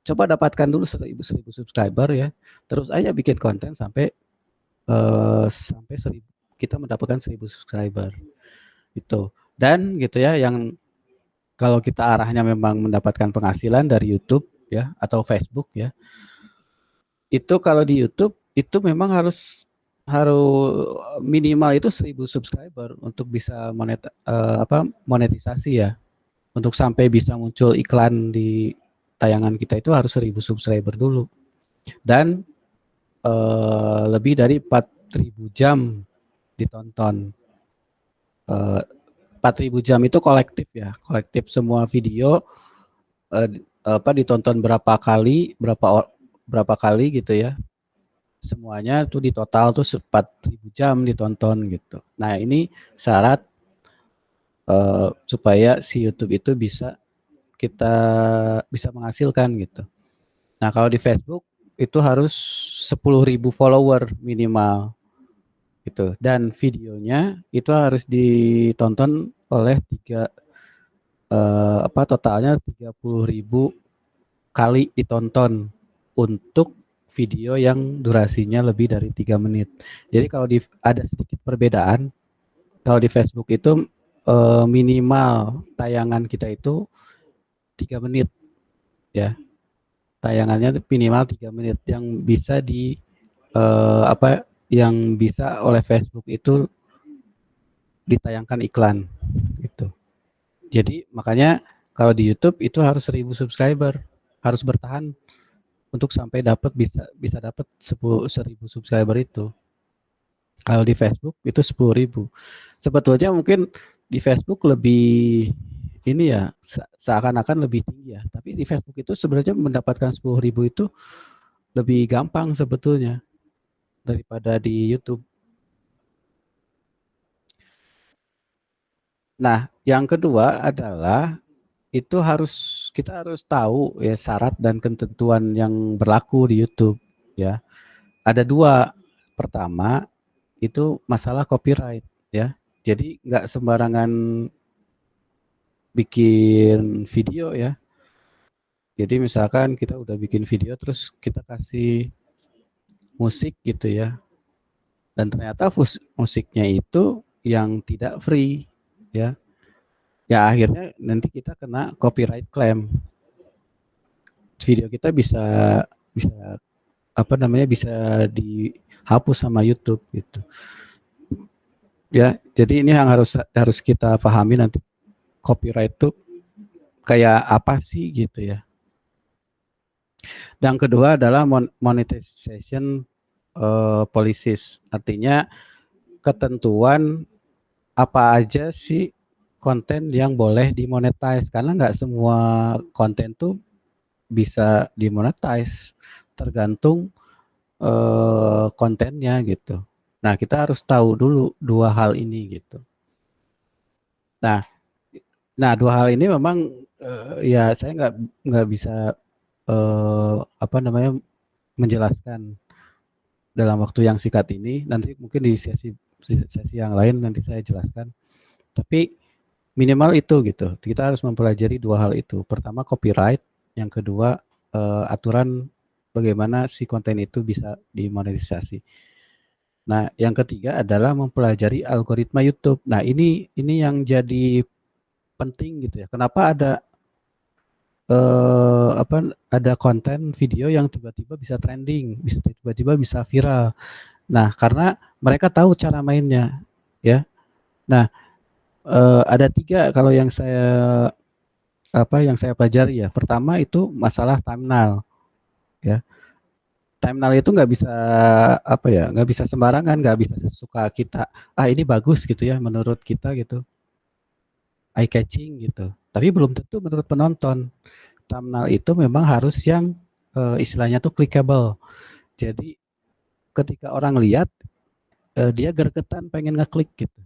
Coba dapatkan dulu 1.000 subscriber ya, terus aja bikin konten sampai sampai 1.000, kita mendapatkan 1.000 subscriber itu. Dan gitu ya, yang kalau kita arahnya memang mendapatkan penghasilan dari YouTube ya atau Facebook ya, itu kalau di YouTube itu memang harus harus minimal itu 1.000 subscriber untuk bisa monetisasi ya. Untuk sampai bisa muncul iklan di tayangan kita itu harus 1.000 subscriber dulu. Dan lebih dari 4.000 jam ditonton. 4.000 jam itu kolektif ya, kolektif semua video ditonton berapa kali gitu ya. Semuanya tuh di total tuh 4.000 jam ditonton gitu. Nah, ini syarat supaya si YouTube itu kita bisa menghasilkan gitu. Nah, kalau di Facebook itu harus 10.000 follower minimal gitu, dan videonya itu harus ditonton oleh totalnya 30.000 kali ditonton untuk video yang durasinya lebih dari 3 menit. Jadi kalau ada sedikit perbedaan, kalau di Facebook itu minimal tayangan kita itu 3 menit ya. Tayangannya minimal 3 menit yang bisa yang bisa oleh Facebook itu ditayangkan iklan gitu. Jadi makanya kalau di YouTube itu harus 1.000 subscriber, harus bertahan untuk sampai bisa dapat 1.000 subscriber itu. Kalau di Facebook itu 10.000. Sebetulnya mungkin di Facebook lebih ini ya, seakan-akan lebih tinggi ya. Tapi di Facebook itu sebenarnya mendapatkan 10.000 itu lebih gampang sebetulnya daripada di YouTube. Nah, yang kedua adalah itu kita harus tahu ya syarat dan ketentuan yang berlaku di YouTube ya. Ada dua. Pertama, itu masalah copyright ya. Jadi nggak sembarangan bikin video ya. Jadi misalkan kita udah bikin video terus kita kasih musik gitu ya. Dan ternyata musiknya itu yang tidak free ya. Ya akhirnya nanti kita kena copyright claim. Video kita bisa bisa apa namanya bisa dihapus sama YouTube gitu. Ya, jadi ini yang harus kita pahami nanti copyright itu kayak apa sih gitu ya. Dan kedua adalah monetization policies, artinya ketentuan apa aja sih konten yang boleh dimonetize, karena nggak semua konten tuh bisa dimonetize, tergantung kontennya gitu. Nah, kita harus tahu dulu dua hal ini gitu. Nah, dua hal ini memang ya saya nggak bisa apa namanya menjelaskan dalam waktu yang singkat ini. Nanti mungkin di sesi yang lain nanti saya jelaskan. Tapi minimal itu gitu. Kita harus mempelajari dua hal itu. Pertama copyright, yang kedua aturan bagaimana si konten itu bisa dimonetisasi. Nah, yang ketiga adalah mempelajari algoritma YouTube. Nah, ini yang jadi penting gitu ya. Kenapa ada konten video yang tiba-tiba bisa trending, bisa tiba-tiba bisa viral. Nah, karena mereka tahu cara mainnya, ya. Nah, ada 3 kalau yang saya pelajari ya. Pertama itu masalah thumbnail, ya. Thumbnail itu nggak bisa nggak bisa sembarangan, nggak bisa sesuka kita. Ah ini bagus gitu ya menurut kita gitu, eye catching gitu. Tapi belum tentu menurut penonton. Thumbnail itu memang harus yang istilahnya tuh clickable. Jadi ketika orang lihat dia gergetan pengen ngeklik gitu.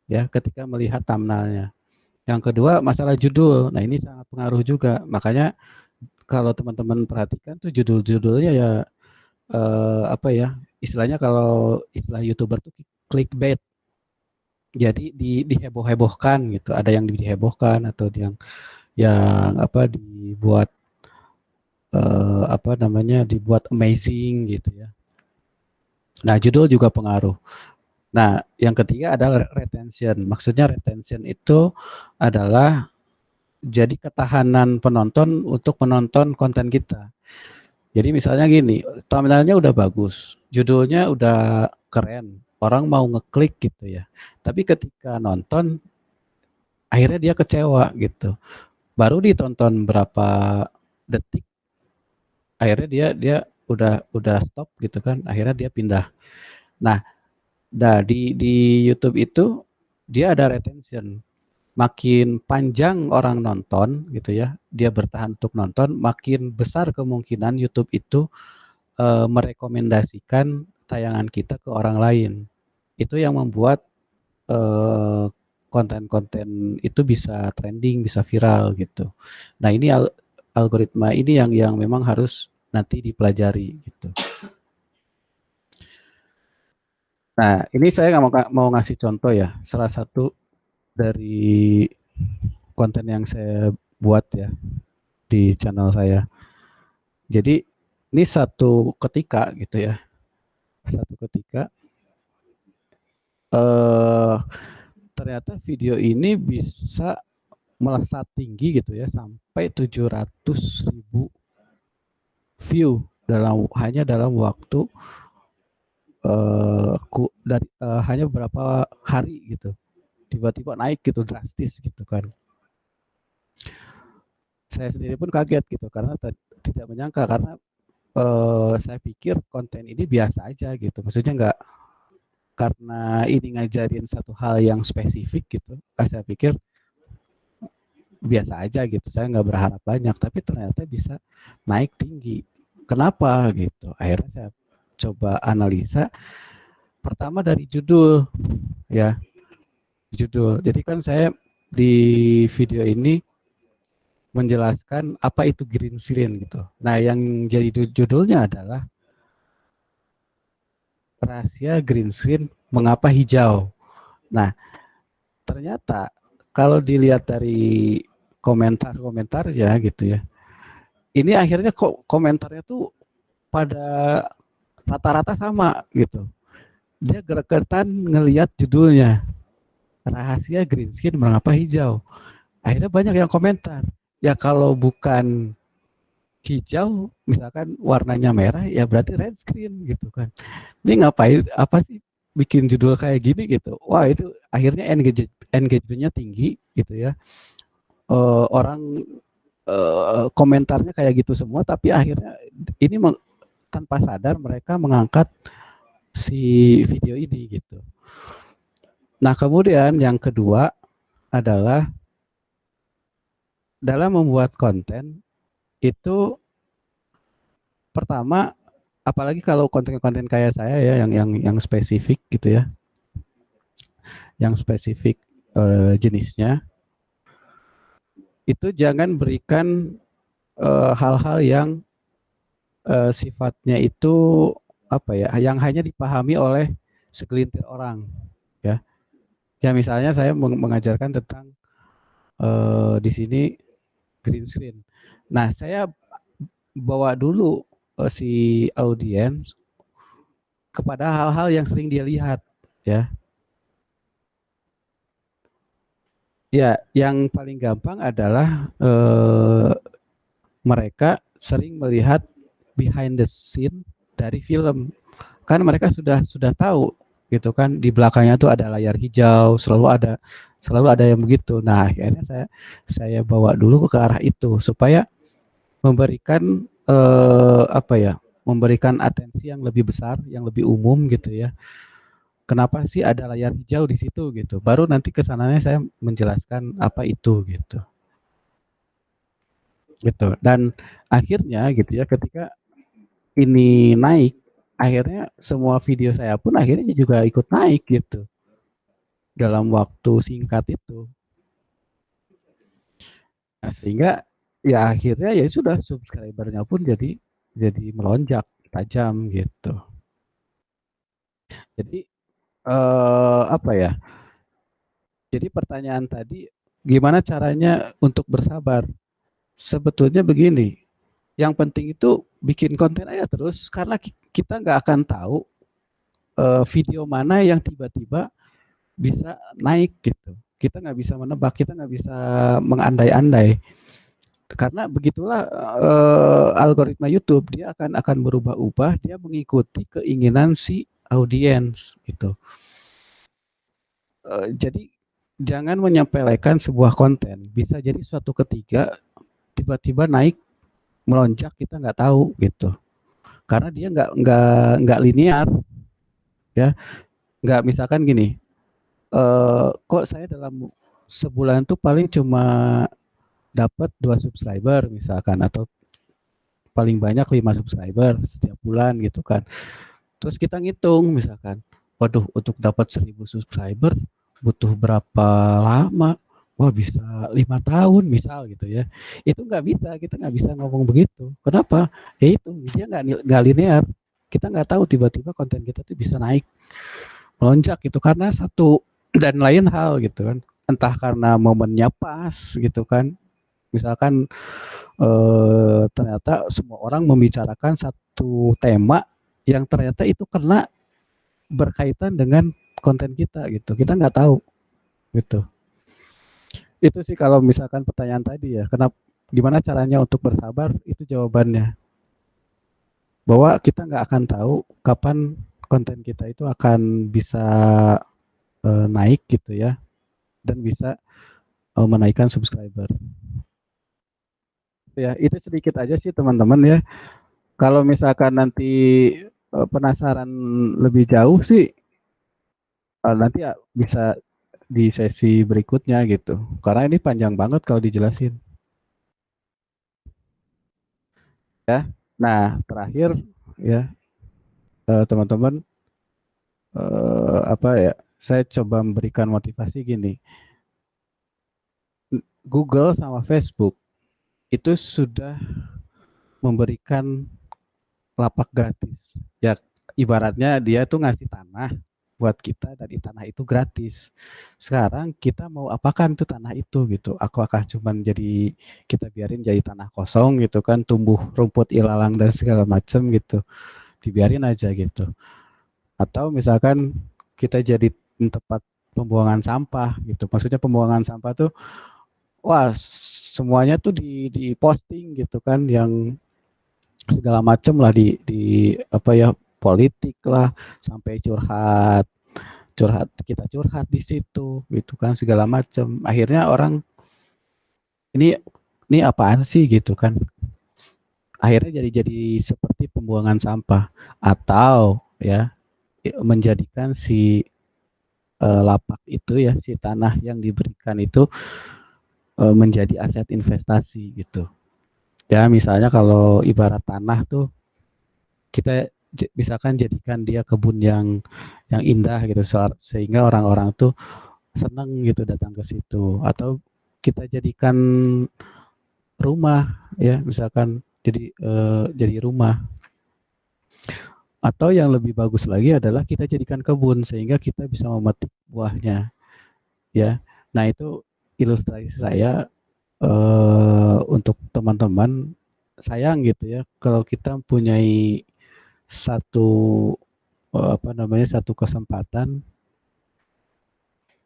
Ya, ketika melihat thumbnailnya. Yang kedua masalah judul. Nah, ini sangat pengaruh juga. Makanya kalau teman-teman perhatikan tuh judul-judulnya ya istilahnya kalau istilah YouTuber tuh clickbait. Jadi diheboh-hebohkan gitu. Ada yang dihebohkan atau yang dibuat dibuat amazing gitu ya. Nah, judul juga pengaruh. Nah, yang ketiga adalah retention. Maksudnya retention itu adalah jadi ketahanan penonton untuk menonton konten kita. Jadi misalnya gini, thumbnailnya udah bagus, judulnya udah keren, orang mau ngeklik gitu ya. Tapi ketika nonton, akhirnya dia kecewa gitu. Baru ditonton berapa detik, akhirnya dia udah stop gitu kan, akhirnya dia pindah. Nah, di YouTube itu dia ada retention. Makin panjang orang nonton gitu ya, dia bertahan untuk nonton, makin besar kemungkinan YouTube itu merekomendasikan tayangan kita ke orang lain. Itu yang membuat konten-konten itu bisa trending, bisa viral gitu. Nah, ini algoritma ini yang memang harus nanti dipelajari gitu. Nah, ini saya mau ngasih contoh ya, salah satu dari konten yang saya buat ya di channel saya. Jadi ini satu ketika gitu ya, satu ketika ternyata video ini bisa melesat tinggi gitu ya sampai 700.000 view hanya dalam waktu hanya beberapa hari gitu, tiba-tiba naik gitu drastis gitu kan. Saya sendiri pun kaget gitu karena tidak menyangka, karena saya pikir konten ini biasa aja gitu, maksudnya nggak karena ini ngajarin satu hal yang spesifik gitu, saya pikir biasa aja gitu, saya nggak berharap banyak, tapi ternyata bisa naik tinggi. Kenapa gitu? Akhirnya saya coba analisa. Pertama dari judul ya, judul. Jadi kan saya di video ini menjelaskan apa itu green screen gitu. Nah, yang jadi judulnya adalah rahasia green screen mengapa hijau. Nah, ternyata kalau dilihat dari komentar-komentar ya gitu ya, ini akhirnya kok komentarnya tuh pada rata-rata sama gitu. Dia gregetan ngelihat judulnya, rahasia green screen mengapa hijau. Akhirnya banyak yang komentar. Ya kalau bukan hijau misalkan warnanya merah ya berarti red screen gitu kan. Ini ngapain apa sih bikin judul kayak gini gitu. Wah, itu akhirnya engagementnya tinggi gitu ya. Orang komentarnya kayak gitu semua tapi akhirnya ini tanpa sadar mereka mengangkat si video ini gitu. Nah, kemudian yang kedua adalah dalam membuat konten itu pertama, apalagi kalau konten-konten kayak saya ya yang spesifik gitu ya, yang spesifik jenisnya, itu jangan berikan hal-hal yang sifatnya itu apa ya, yang hanya dipahami oleh segelintir orang ya. Ya misalnya saya mengajarkan tentang di sini green screen. Nah, saya bawa dulu si audiens kepada hal-hal yang sering dia lihat ya. Ya, yang paling gampang adalah mereka sering melihat behind the scene dari film. Kan mereka sudah tahu gitu kan di belakangnya tuh ada layar hijau, selalu ada yang begitu. Nah, akhirnya saya bawa dulu ke arah itu supaya memberikan apa ya? Memberikan atensi yang lebih besar, yang lebih umum gitu ya. Kenapa sih ada layar hijau di situ gitu. Baru nanti kesananya saya menjelaskan apa itu gitu. Gitu. Dan akhirnya gitu ya ketika ini naik, akhirnya semua video saya pun akhirnya juga ikut naik gitu dalam waktu singkat itu. Nah, sehingga ya akhirnya ya sudah subscribernya pun jadi melonjak tajam gitu. Jadi apa ya? Jadi pertanyaan tadi gimana caranya untuk bersabar? Sebetulnya begini, yang penting itu bikin konten aja terus karena kita nggak akan tahu video mana yang tiba-tiba bisa naik gitu. Kita nggak bisa menebak, kita nggak bisa mengandai-andai. Karena begitulah algoritma YouTube, dia akan berubah-ubah, dia mengikuti keinginan si audiens gitu. Jadi jangan menyepelekan sebuah konten. Bisa jadi suatu ketika tiba-tiba naik melonjak kita nggak tahu gitu. Karena dia nggak linear ya. Nggak misalkan gini, kok saya dalam sebulan tuh paling cuma dapat 2 subscriber misalkan atau paling banyak 5 subscriber setiap bulan gitu kan. Terus kita ngitung misalkan, waduh untuk dapat 1000 subscriber butuh berapa lama? Wah bisa 5 tahun misal gitu ya. Itu nggak bisa, kita nggak bisa ngomong begitu. Kenapa? Ya itu dia nggak linear. Kita nggak tahu tiba-tiba konten kita tuh bisa naik melonjak gitu karena satu dan lain hal gitu kan. Entah karena momennya pas gitu kan. Misalkan ternyata semua orang membicarakan satu tema yang ternyata itu kena berkaitan dengan konten kita gitu. Kita nggak tahu gitu. Itu sih kalau misalkan pertanyaan tadi ya, kenapa gimana caranya untuk bersabar itu jawabannya. Bahwa kita nggak akan tahu kapan konten kita itu akan bisa naik gitu ya dan bisa menaikkan subscriber. Ya, itu sedikit aja sih teman-teman ya. Kalau misalkan nanti penasaran lebih jauh sih nanti ya bisa di sesi berikutnya gitu. Karena ini panjang banget kalau dijelasin. Ya. Nah, terakhir ya teman-teman apa ya? Saya coba memberikan motivasi gini. Google sama Facebook itu sudah memberikan lapak gratis. Ya ibaratnya dia tuh ngasih tanah buat kita dan di tanah itu gratis. Sekarang kita mau apakan tuh tanah itu gitu. Apakah cuman jadi kita biarin jadi tanah kosong gitu kan, tumbuh rumput ilalang dan segala macam gitu. Dibiarin aja gitu. Atau misalkan kita jadi tempat pembuangan sampah gitu. Maksudnya pembuangan sampah tuh wah semuanya tuh di posting gitu kan yang segala macam lah di apa ya, politik lah, sampai curhat curhat kita curhat di situ gitu kan, segala macam. Akhirnya orang ini ini apaan sih gitu kan. Akhirnya jadi seperti pembuangan sampah, atau ya menjadikan si lapak itu ya, si tanah yang diberikan itu menjadi aset investasi gitu. Ya misalnya kalau ibarat tanah tuh, kita misalkan jadikan dia kebun yang indah gitu, sehingga orang-orang tuh senang gitu datang ke situ, atau kita jadikan rumah ya, misalkan jadi rumah, atau yang lebih bagus lagi adalah kita jadikan kebun sehingga kita bisa memetik buahnya ya. Nah itu ilustrasi saya untuk teman-teman. Sayang gitu ya kalau kita mempunyai satu apa namanya, satu kesempatan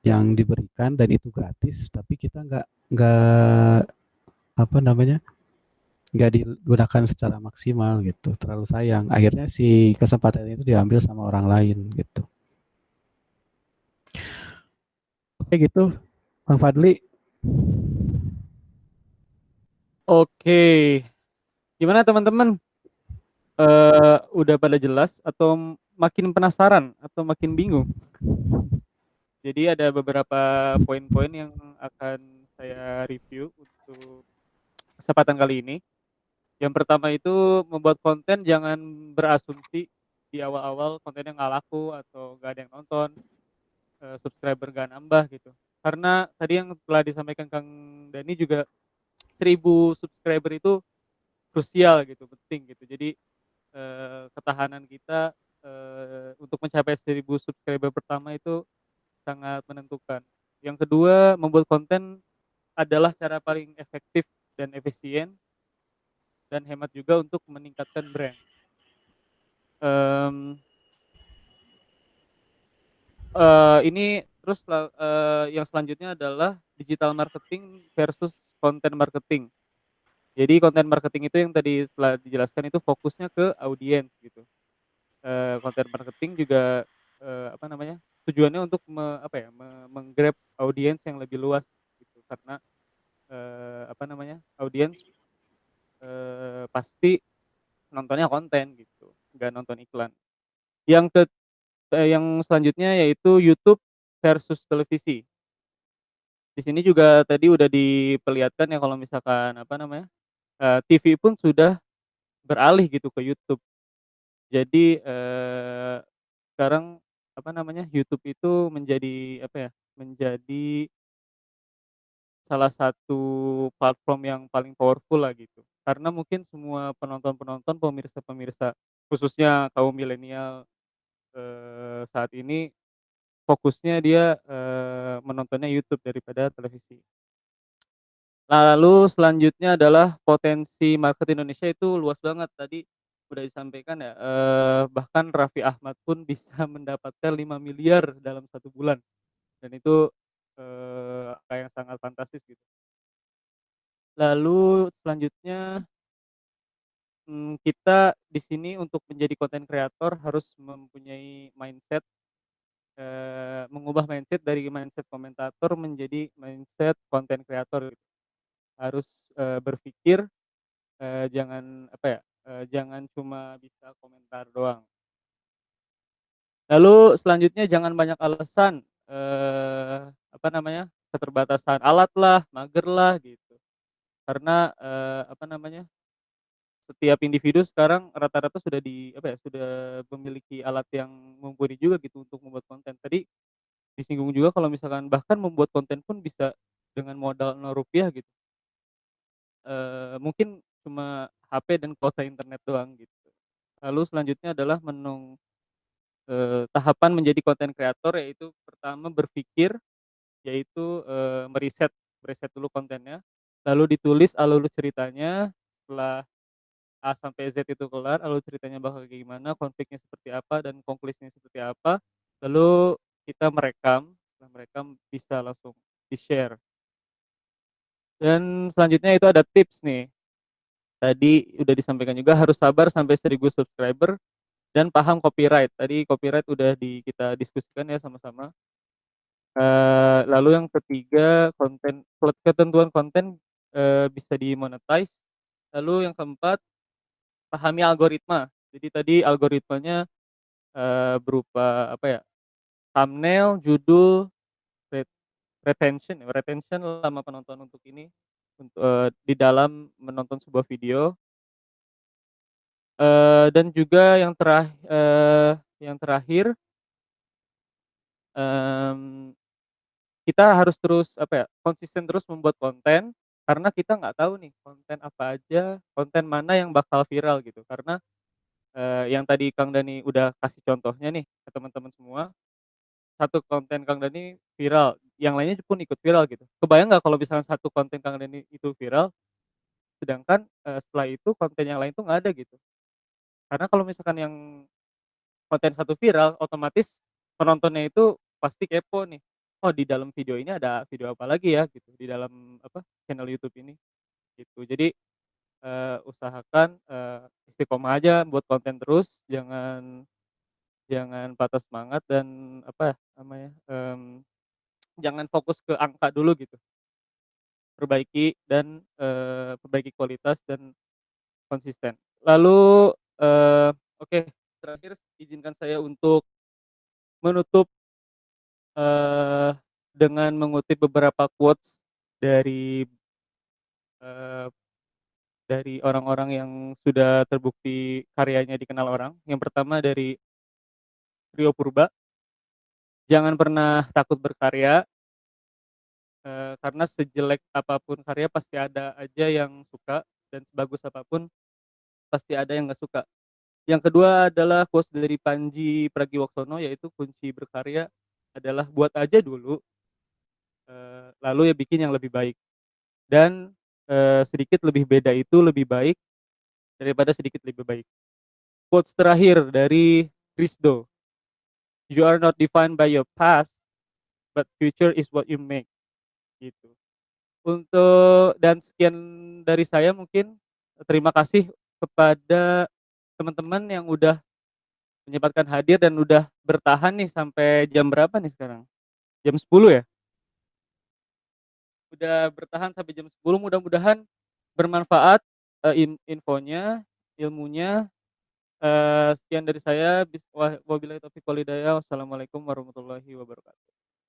yang diberikan dan itu gratis, tapi kita nggak apa namanya, nggak digunakan secara maksimal gitu. Terlalu sayang. Akhirnya si kesempatan itu diambil sama orang lain gitu. Oke gitu, Bang Fadli. Oke, gimana teman-teman? Udah pada jelas atau makin penasaran atau makin bingung? Jadi ada beberapa poin-poin yang akan saya review untuk kesempatan kali ini. Yang pertama itu membuat konten jangan berasumsi di awal-awal kontennya nggak laku atau nggak ada yang nonton, subscriber nggak nambah gitu. Karena tadi yang telah disampaikan Kang Dani juga 1.000 subscriber itu krusial gitu, penting gitu. Jadi, ketahanan kita, untuk mencapai 1.000 subscriber pertama itu sangat menentukan. Yang kedua, membuat konten adalah cara paling efektif dan efisien dan hemat juga untuk meningkatkan brand. Mmm, ini terus yang selanjutnya adalah digital marketing versus content marketing. Jadi konten marketing itu yang tadi setelah dijelaskan itu fokusnya ke audiens gitu. Konten marketing juga, apa namanya, tujuannya untuk apa ya, meng-grab audiens yang lebih luas gitu. Karena, apa namanya, audiens, pasti nontonnya konten gitu, nggak nonton iklan. Yang ke yang selanjutnya yaitu YouTube versus televisi. Di sini juga tadi udah diperlihatkan ya kalau misalkan, apa namanya, TV pun sudah beralih gitu ke YouTube. Jadi, sekarang, apa namanya, YouTube itu menjadi, apa ya, menjadi salah satu platform yang paling powerful lah gitu. Karena mungkin semua penonton-penonton, pemirsa-pemirsa, khususnya kaum milenial, saat ini fokusnya dia, menontonnya YouTube daripada televisi. Lalu selanjutnya adalah potensi market Indonesia itu luas banget, tadi udah disampaikan ya, bahkan Raffi Ahmad pun bisa mendapatkan 5 miliar dalam 1 bulan dan itu, angka yang sangat fantastis gitu. Lalu selanjutnya, kita di sini untuk menjadi konten kreator harus mempunyai mindset, mengubah mindset dari mindset komentator menjadi mindset konten kreator gitu. Harus, berpikir, jangan apa ya, jangan cuma bisa komentar doang. Lalu selanjutnya jangan banyak alasan, apa namanya, keterbatasan alat lah, mager lah gitu. Karena, apa namanya, setiap individu sekarang rata-rata sudah apa ya, sudah memiliki alat yang mumpuni juga gitu untuk membuat konten. Tadi disinggung juga kalau misalkan bahkan membuat konten pun bisa dengan modal Rp0 gitu, mungkin cuma HP dan kuota internet doang gitu. Lalu selanjutnya adalah tahapan menjadi konten kreator yaitu pertama berpikir, yaitu, meriset dulu kontennya, lalu ditulis alur ceritanya, setelah A sampai Z itu kelar, alur ceritanya bakal kayak gimana, konfliknya seperti apa, dan konklusinya seperti apa, lalu kita merekam, setelah merekam bisa langsung di-share. Dan selanjutnya itu ada tips nih, Tadi udah disampaikan juga harus sabar sampai 1.000 subscriber dan paham copyright. Tadi copyright udah kita diskusikan ya sama-sama. Lalu yang ketiga ketentuan konten, bisa di-monetize. Lalu yang keempat, pahami algoritma. Jadi tadi algoritmanya, berupa apa ya, thumbnail, judul, ret retention lama penonton untuk ini, di dalam menonton sebuah video, dan juga yang terakhir, mmm kita harus terus, apa ya, konsisten terus membuat konten, karena kita nggak tahu nih konten apa aja, konten mana yang bakal viral gitu. Karena, yang tadi Kang Dani udah kasih contohnya nih ke teman-teman semua, satu konten Kang Dani viral, yang lainnya pun ikut viral gitu. Kebayang nggak kalau misalnya satu konten Kang Dani itu viral, sedangkan, setelah itu konten yang lain tuh nggak ada gitu. Karena kalau misalkan yang konten satu viral, otomatis penontonnya itu pasti kepo nih, "Oh di dalam video ini ada video apa lagi ya?" Gitu, di dalam apa, channel YouTube ini, gitu. Jadi, usahakan, istiqomah aja buat konten terus, jangan jangan patah semangat dan apa ya namanya, jangan fokus ke angka dulu gitu, perbaiki kualitas dan konsisten. Lalu, oke, terakhir izinkan saya untuk menutup Eee, dengan mengutip beberapa quotes dari, eee, dari orang-orang yang sudah terbukti karyanya dikenal orang. Yang pertama dari Rio Purba, "Jangan pernah takut berkarya, karena sejelek apapun karya pasti ada aja yang suka, dan sebagus apapun pasti ada yang nggak suka." Yang kedua adalah quotes dari Pandji Pragiwaksono, yaitu, "Kunci berkarya adalah buat aja dulu, lalu ya bikin yang lebih baik." Dan, sedikit lebih beda itu lebih baik daripada sedikit lebih baik. Quotes terakhir dari Krisdo, "You are not defined by your past, but future is what you make." Gitu. Dan sekian dari saya mungkin, terima kasih kepada teman-teman yang udah menyempatkan hadir dan udah bertahan nih sampai jam berapa nih sekarang? Jam 10 ya? Udah bertahan sampai jam 10, mudah-mudahan bermanfaat, infonya, ilmunya. Sekian dari saya, wabillahi taufiq wal hidayah. Wassalamualaikum warahmatullahi wabarakatuh.